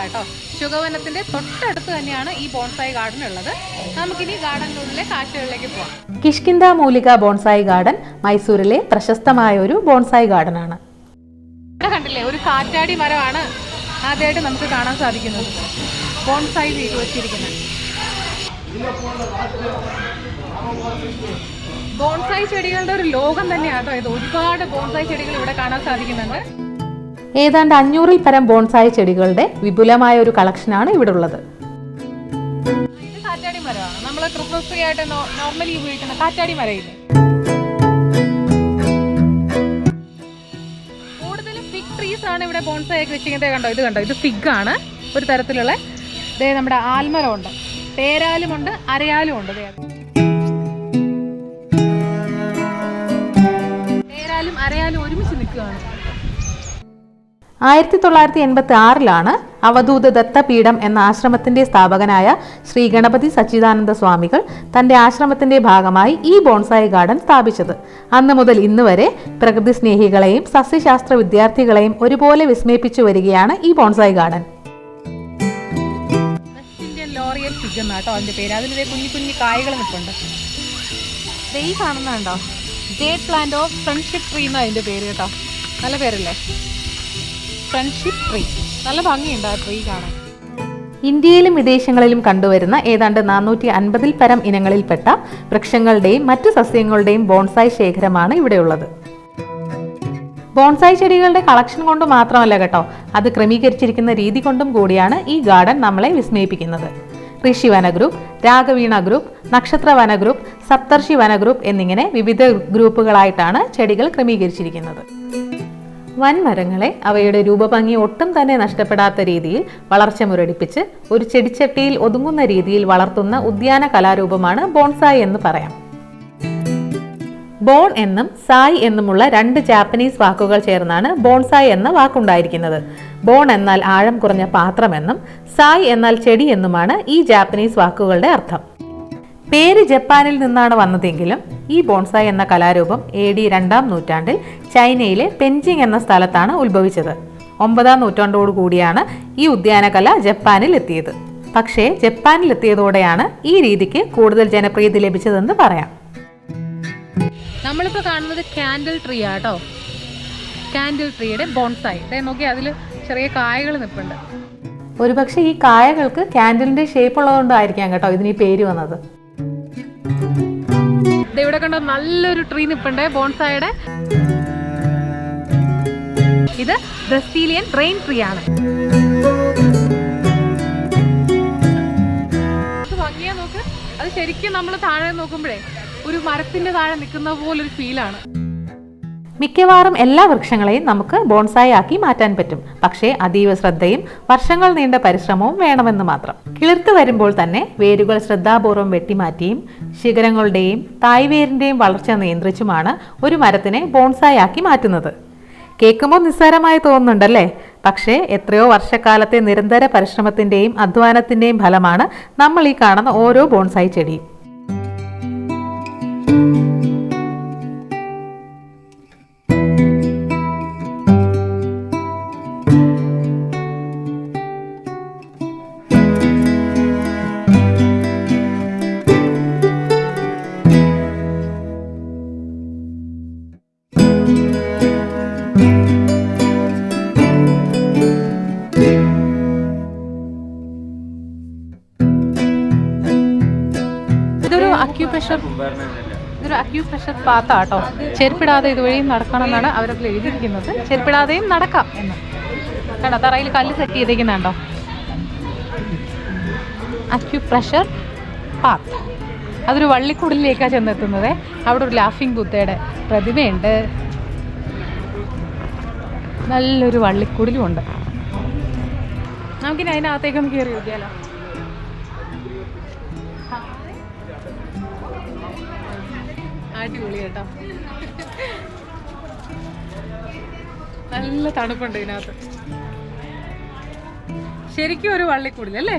കേട്ടോ. ശുഗവനത്തിന്റെ തൊട്ടടുത്ത് തന്നെയാണ് ഈ ബോൺസായി ഗാർഡൻ ഉള്ളത്. നമുക്കിനി ഗാർഡനുള്ളിലെ കാഴ്ചകളിലേക്ക് പോവാം. കിഷ്കിന്ധ മൂലിക ബോൺസായി ഗാർഡൻ മൈസൂരിലെ പ്രശസ്തമായ ഒരു ബോൺസായി ഗാർഡൻ ആണ്. ഇവിടെ കണ്ടില്ലേ, ഒരു കാറ്റാടി മരമാണ് ആദ്യമായിട്ട് നമുക്ക് കാണാൻ സാധിക്കുന്നത്. ബോൺസായി ചെയ്ത് വെച്ചിരിക്കുന്നത് ബോൺസായി ചെടികളുടെ ഒരു ലോകം തന്നെയാട്ടോ ഇത്. ഒരുപാട് ബോൺസായി ചെടികൾ ഇവിടെ കാണാൻ സാധിക്കുന്നുണ്ട്. ഏതാണ്ട് 500-ൽ പരം ബോൺസായി ചെടികളുടെ വിപുലമായ ഒരു കളക്ഷനാണ് ഇവിടെ ഉള്ളത്. ഇത് കാറ്റാടി മരമാണ്. നമ്മൾ ക്രിസ്മസ് ട്രീ ആയിട്ട് നോർമലി ഉപയോഗിക്കുന്ന കാറ്റാടി മരയില്ലേ. കൂടുതലും ഫിഗ് ട്രീസ് ആണ് ഇവിടെ ബോൺസായി ഒക്കെ വെച്ചിരിക്കുന്നത്. കണ്ടോ, ഇത് കണ്ടോ, ഇത് ഫിഗ് ആണ്. ഒരു തരത്തിലുള്ള നമ്മുടെ ആൽമരമുണ്ട്, പേരാലുമുണ്ട്, അരയാലും ഉണ്ട്. പേരാലും അരയാലും ഒരുമിച്ച് നിൽക്കുകയാണ്. 1986-ലാണ് അവധൂത ദത്ത പീഠം എന്ന ആശ്രമത്തിന്റെ സ്ഥാപകനായ ശ്രീ ഗണപതി സച്ചിദാനന്ദ സ്വാമികൾ തന്റെ ആശ്രമത്തിന്റെ ഭാഗമായി ഈ ബോൺസായി ഗാർഡൻ സ്ഥാപിച്ചത്. അന്ന് മുതൽ ഇന്ന് വരെ പ്രകൃതി സ്നേഹികളെയും സസ്യശാസ്ത്ര വിദ്യാർത്ഥികളെയും ഒരുപോലെ വിസ്മയിപ്പിച്ചു വരികയാണ് ഈ ബോൺസായി ഗാർഡൻ. ലോറിയൽ ഫിഗ് എന്നാട്ടോ അതിന്റെ പേര്. അതിലെ കുഞ്ഞു കുഞ്ഞു കായകൾ നിൽപ്പുണ്ട്. ഈ കാണുന്നുണ്ടോ, jade plant of friendship tree എന്നാ അതിന്റെ പേര് കേട്ടോ. നല്ല പേരല്ലേ, ഫ്രണ്ട്ഷിപ്പ് ട്രീ. നല്ല ഭംഗിയുണ്ട് ആ ട്രീ കാണാൻ. ഇന്ത്യയിലും വിദേശങ്ങളിലും കണ്ടുവരുന്ന ഏതാണ്ട് 450-ൽ പരം ഇനങ്ങളിൽപ്പെട്ട വൃക്ഷങ്ങളുടെയും മറ്റു സസ്യങ്ങളുടെയും ബോൺസായി ശേഖരമാണ് ഇവിടെയുള്ളത്. ബോൺസായി ചെടികളുടെ കളക്ഷൻ കൊണ്ട് മാത്രമല്ല കേട്ടോ, അത് ക്രമീകരിച്ചിരിക്കുന്ന രീതി കൊണ്ടും കൂടിയാണ് ഈ ഗാർഡൻ നമ്മളെ വിസ്മയിപ്പിക്കുന്നത്. ഋഷി വന ഗ്രൂപ്പ്, രാഗവീണ ഗ്രൂപ്പ്, നക്ഷത്ര വന ഗ്രൂപ്പ്, സപ്തർഷി വന ഗ്രൂപ്പ് എന്നിങ്ങനെ വിവിധ ഗ്രൂപ്പുകളായിട്ടാണ് ചെടികൾ ക്രമീകരിച്ചിരിക്കുന്നത്. വൻമരങ്ങളെ അവയുടെ രൂപഭംഗി ഒട്ടും തന്നെ നഷ്ടപ്പെടാത്ത രീതിയിൽ വളർച്ച മുരടിപ്പിച്ച് ഒരു ചെടിച്ചട്ടിയിൽ ഒതുങ്ങുന്ന രീതിയിൽ വളർത്തുന്ന ഉദ്യാന കലാരൂപമാണ് ബോൺസായി എന്ന് പറയാം. ബോൺ എന്നും സായി എന്നുമുള്ള 2 ജാപ്പനീസ് വാക്കുകൾ ചേർന്നാണ് ബോൺസായി എന്ന വാക്കുണ്ടായിരിക്കുന്നത്. ബോൺ എന്നാൽ ആഴം കുറഞ്ഞ പാത്രമെന്നും സായി എന്നാൽ ചെടി എന്നുമാണ് ഈ ജാപ്പനീസ് വാക്കുകളുടെ അർത്ഥം. പേര് ജപ്പാനിൽ നിന്നാണ് വന്നതെങ്കിലും ഈ ബോൺസായി എന്ന കലാരൂപം AD 2-ാം നൂറ്റാണ്ടിൽ ചൈനയിലെ പെൻജിങ് എന്ന സ്ഥലത്താണ് ഉത്ഭവിച്ചത്. 9-ാം നൂറ്റാണ്ടോടുകൂടിയാണ് ഈ ഉദ്യാനകല ജപ്പാനിൽ എത്തിയത്. പക്ഷേ ജപ്പാനിൽ എത്തിയതോടെയാണ് ഈ രീതിക്ക് കൂടുതൽ ജനപ്രീതി ലഭിച്ചതെന്ന് പറയാം. നമ്മളിപ്പോൾ കാണുന്നത് കാൻഡിൽ ട്രീ ആട്ടോ. കാൻഡിൽ ട്രീയുടെ ബോൺസായി. നോക്കി, അതിൽ ചെറിയ കായകൾ നിൽപ്പുണ്ട്. ഒരുപക്ഷെ ഈ കായകൾക്ക് കാൻഡിലിന്റെ ഷേപ്പ് ഉള്ളതുകൊണ്ടായിരിക്കാം കേട്ടോ ഇതിന് ഈ പേര് വന്നത്. ഇവിടെ കണ്ടോ, നല്ലൊരു ട്രീ നിൽപ്പുണ്ട് ബോൺസായുടെ. ഇത് ബ്രസീലിയൻ റെയിൻ ട്രീ ആണ്. ഭംഗിയാ നോക്ക്. അത് ശരിക്കും നമ്മൾ താഴെ നോക്കുമ്പോഴേ ഒരു മരത്തിന്റെ താഴെ നിൽക്കുന്ന പോലൊരു ഫീലാണ്. മിക്കവാറും എല്ലാ വൃക്ഷങ്ങളെയും നമുക്ക് ബോൺസായി ആക്കി മാറ്റാൻ പറ്റും. പക്ഷേ അതീവ ശ്രദ്ധയും വർഷങ്ങൾ നീണ്ട പരിശ്രമവും വേണമെന്ന് മാത്രം. കിളിർത്ത് വരുമ്പോൾ തന്നെ വേരുകൾ ശ്രദ്ധാപൂർവം വെട്ടിമാറ്റിയും ശിഖരങ്ങളുടെയും തായ്വേരിന്റെയും വളർച്ച നിയന്ത്രിച്ചുമാണ് ഒരു മരത്തിനെ ബോൺസായി ആക്കി മാറ്റുന്നത്. കേൾക്കുമ്പോൾ നിസ്സാരമായി തോന്നുന്നുണ്ടല്ലേ? പക്ഷേ എത്രയോ വർഷക്കാലത്തെ നിരന്തര പരിശ്രമത്തിന്റെയും അധ്വാനത്തിന്റെയും ഫലമാണ് നമ്മൾ ഈ കാണുന്ന ഓരോ ബോൺസായി ചെടിയും. ഇതൊരു അക്യൂപ്രഷർ പാത്താട്ടോ. ചെരുപ്പിടാതെ ഇതുവഴി നടക്കണം എന്നാണ് അവരതിൽ എഴുതിയിരിക്കുന്നത്. ചെരുപ്പിടാതെയും നടക്കാം എന്ന് കേട്ടോ. തറയിൽ കല്ല് സെറ്റ് ചെയ്തിരിക്കുന്നുണ്ടോ. Acupressure path. അതൊരു വള്ളിക്കുടലിലേക്കാണ് ചെന്നെത്തുന്നത്. അവിടെ ഒരു ലാഫിംഗ് ബുദ്ധയുടെ പ്രതിമയുണ്ട്. നല്ലൊരു വള്ളിക്കുടലും ഉണ്ട്. നമുക്കിനി അതിനകത്തേക്കൊന്ന് കയറി നോക്കിയാലോ. അടിപൊളി കേട്ടോ. നല്ല തണുപ്പുണ്ട് ഇതിനകത്ത്. ശരിക്കും ഒരു വള്ളിക്കുടലല്ലേ.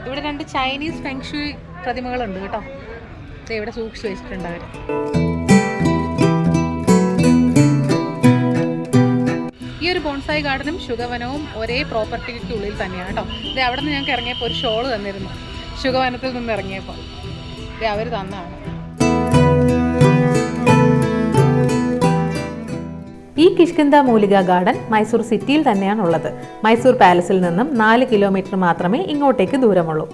ഇവിടെ 2 ചൈനീസ് ഫെങ്ഷുയി പ്രതിമകളുണ്ട് കേട്ടോ. ഇവിടെ സൂക്ഷിച്ചു വെച്ചിട്ടുണ്ട് അവർ. ബോൺസായി ഗാർഡനും ശുഗവനവും ഒരേ പ്രോപ്പർട്ടിക്കുള്ളിൽ തന്നെയാണ് കേട്ടോ. ഇത് അവിടെ നിന്ന് ഞങ്ങൾക്ക് ഇറങ്ങിയപ്പോൾ ഒരു ഷോൾ തന്നിരുന്നു. ശുഗവനത്തിൽ നിന്ന് ഇറങ്ങിയപ്പോൾ ഇത് അവർ തന്നതാണ്. ഈ കിഷ്കിന്ധ മൂലിക ഗാർഡൻ മൈസൂർ സിറ്റിയിൽ തന്നെയാണുള്ളത്. മൈസൂർ പാലസിൽ നിന്നും 4 കിലോമീറ്റർ മാത്രമേ ഇങ്ങോട്ടേക്ക് ദൂരമുള്ളൂ.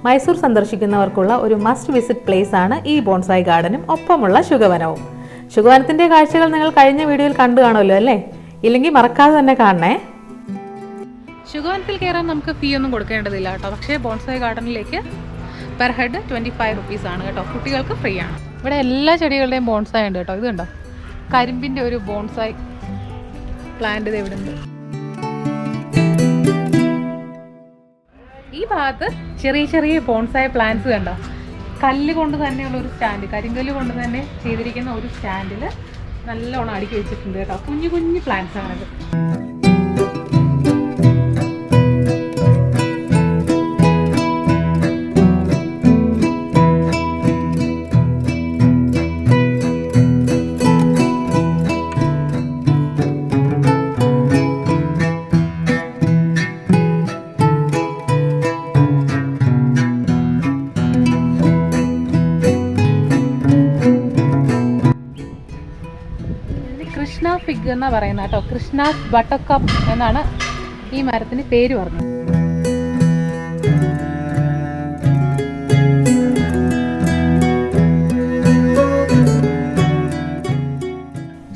മൈസൂർ സന്ദർശിക്കുന്നവർക്കുള്ള ഒരു മസ്റ്റ് വിസിറ്റ് പ്ലേസ് ആണ് ഈ ബോൺസായി ഗാർഡനും ഒപ്പമുള്ള ശുഗവനവും. ശുഗവനത്തിന്റെ കാഴ്ചകൾ നിങ്ങൾ കഴിഞ്ഞ വീഡിയോയിൽ കണ്ടു കാണുമല്ലോ അല്ലേ? ഇല്ലെങ്കിൽ മറക്കാതെ തന്നെ കാണണേ. ശുഗവനത്തിൽ കയറാൻ നമുക്ക് ഫീ ഒന്നും കൊടുക്കേണ്ടതില്ല കേട്ടോ. പക്ഷേ ബോൺസായി ഗാർഡനിലേക്ക് പെർ ഹെഡ് 25 റുപ്പീസ് ആണ് കേട്ടോ. കുട്ടികൾക്ക് ഫ്രീ ആണ്. ഇവിടെ എല്ലാ ചെടികളുടെയും ബോൺസായി ഉണ്ട് കേട്ടോ. ഇത് കണ്ടോ, കരിമ്പിൻ്റെ ഒരു ബോൺസായി പ്ലാന്റ് ഇത് ഇവിടെ ഉണ്ട്. ഈ ഭാഗത്ത് ചെറിയ ചെറിയ ബോൺസായി പ്ലാന്റ്സ് കണ്ടോ. കല്ല് കൊണ്ട് തന്നെയുള്ള ഒരു സ്റ്റാൻഡ്, കരിങ്കല്ല് കൊണ്ട് തന്നെ ചെയ്തിരിക്കുന്ന ഒരു സ്റ്റാൻഡിൽ നല്ലോണം അടുക്കി വെച്ചിട്ടുണ്ട് കേട്ടോ. കുഞ്ഞു കുഞ്ഞു പ്ലാന്റ്സ് ആണത്. കൃഷ്ണ ഫിഗ് എന്നാ പറയുന്നത് കേട്ടോ. കൃഷ്ണ ബട്ടർകപ്പ് എന്നാണ് ഈ മരത്തിന് പേര് പറഞ്ഞത്.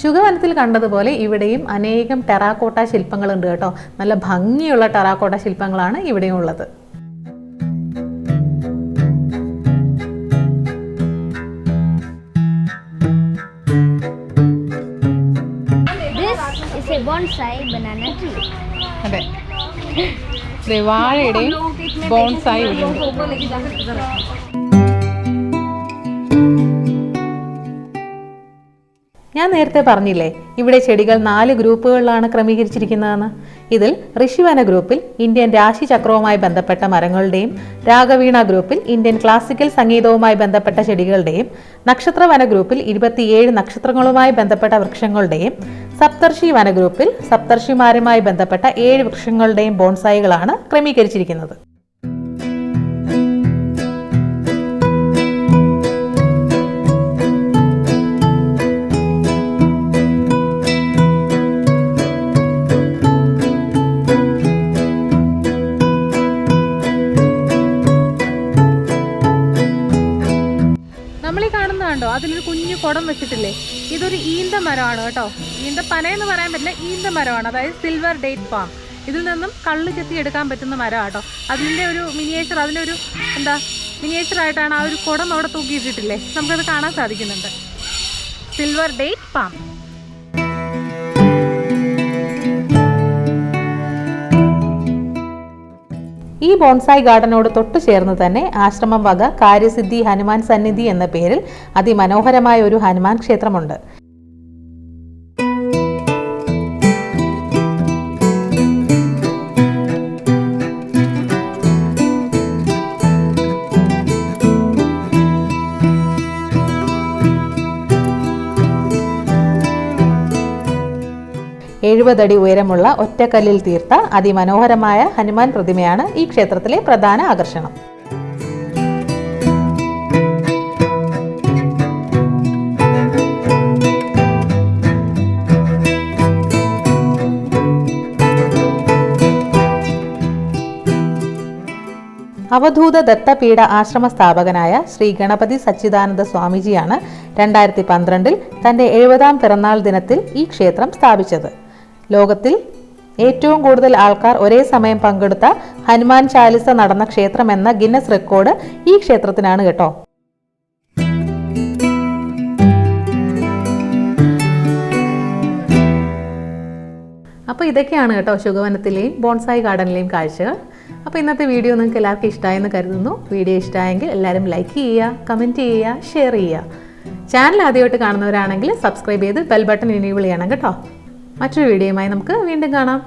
ശുഗവനത്തിൽ കണ്ടതുപോലെ ഇവിടെയും അനേകം ടെറാക്കോട്ട ശില്പങ്ങളുണ്ട് കേട്ടോ. നല്ല ഭംഗിയുള്ള ടെറാക്കോട്ട ശില്പങ്ങളാണ് ഇവിടെയും ഉള്ളത്. Bonsai banana tree. അതെ, വാഴയുടെയും ബോൺസായി ഉണ്ട്. ഞാൻ നേരത്തെ പറഞ്ഞില്ലേ ഇവിടെ ചെടികൾ 4 ഗ്രൂപ്പുകളിലാണ് ക്രമീകരിച്ചിരിക്കുന്നതെന്ന്. ഇതിൽ ഋഷിവന ഗ്രൂപ്പിൽ ഇന്ത്യൻ രാശിചക്രവുമായി ബന്ധപ്പെട്ട മരങ്ങളുടെയും, രാഗവീണ ഗ്രൂപ്പിൽ ഇന്ത്യൻ ക്ലാസിക്കൽ സംഗീതവുമായി ബന്ധപ്പെട്ട ചെടികളുടെയും, നക്ഷത്രവന ഗ്രൂപ്പിൽ 27 നക്ഷത്രങ്ങളുമായി ബന്ധപ്പെട്ട വൃക്ഷങ്ങളുടെയും, സപ്തർഷി വന ഗ്രൂപ്പിൽ സപ്തർഷിമാരുമായി ബന്ധപ്പെട്ട 7 വൃക്ഷങ്ങളുടെയും ബോൺസായികളാണ് ക്രമീകരിച്ചിരിക്കുന്നത്. കാണുന്നതാണ്ടോ, അതിലൊരു കുഞ്ഞു കുടം വെച്ചിട്ടില്ലേ? ഇതൊരു ഈന്ത മരമാണ് കേട്ടോ. ഈന്ത പനയെന്ന് പറയാൻ പറ്റില്ല, ഈന്ത മരമാണ്. അതായത് സിൽവർ ഡേറ്റ് പാം. ഇതിൽ നിന്നും കള്ള് ചെത്തി എടുക്കാൻ പറ്റുന്ന മരം കേട്ടോ. അതിൻ്റെ ഒരു മിനിയേച്ചർ, അതിനൊരു മിനിയേച്ചറായിട്ടാണ് ആ ഒരു കുടം അവിടെ തൂക്കിയിട്ടിട്ടില്ലേ, നമുക്കത് കാണാൻ സാധിക്കുന്നുണ്ട്. Silver date palm. ഈ ബോൺസായി ഗാർഡനോട് തൊട്ടു ചേർന്ന് തന്നെ ആശ്രമം വക കാര്യസിദ്ധി ഹനുമാൻ സന്നിധി എന്ന പേരിൽ അതിമനോഹരമായ ഒരു ഹനുമാൻ ക്ഷേത്രമുണ്ട്. അടി ഉയരമുള്ള ഒറ്റക്കല്ലിൽ തീർത്ത അതിമനോഹരമായ ഹനുമാൻ പ്രതിമയാണ് ഈ ക്ഷേത്രത്തിലെ പ്രധാന ആകർഷണം. അവധൂത ദത്തപീഠ ആശ്രമ സ്ഥാപകനായ ശ്രീ ഗണപതി സച്ചിദാനന്ദ സ്വാമിജിയാണ് 2012 തന്റെ 70ാം പിറന്നാൾ ദിനത്തിൽ ഈ ക്ഷേത്രം സ്ഥാപിച്ചത്. ലോകത്തിൽ ഏറ്റവും കൂടുതൽ ആൾക്കാർ ഒരേ സമയം പങ്കെടുത്ത ഹനുമാൻ ചാലിസ നടന്ന ക്ഷേത്രം എന്ന ഗിന്നസ് റെക്കോർഡ് ഈ ക്ഷേത്രത്തിനാണ് കേട്ടോ. അപ്പോൾ ഇതൊക്കെയാണ് കേട്ടോ ശുഗവനത്തിലെയും ബോൺസായി ഗാർഡനിലെയും കാഴ്ചകൾ. അപ്പോൾ ഇന്നത്തെ വീഡിയോ നിങ്ങൾക്ക് എല്ലാവർക്കും ഇഷ്ടമായെന്ന് കരുതുന്നു. വീഡിയോ ഇഷ്ടമായെങ്കിൽ എല്ലാവരും ലൈക്ക് ചെയ്യുക, കമൻറ്റ് ചെയ്യുക, ഷെയർ ചെയ്യുക. ചാനൽ ആദ്യമായിട്ട് കാണുന്നവരാണെങ്കിൽ സബ്സ്ക്രൈബ് ചെയ്ത് ബെൽ ബട്ടൺ എനേബിൾ ചെയ്യണം കേട്ടോ. മറ്റൊരു വീഡിയോയുമായി നമുക്ക് വീണ്ടും കാണാം.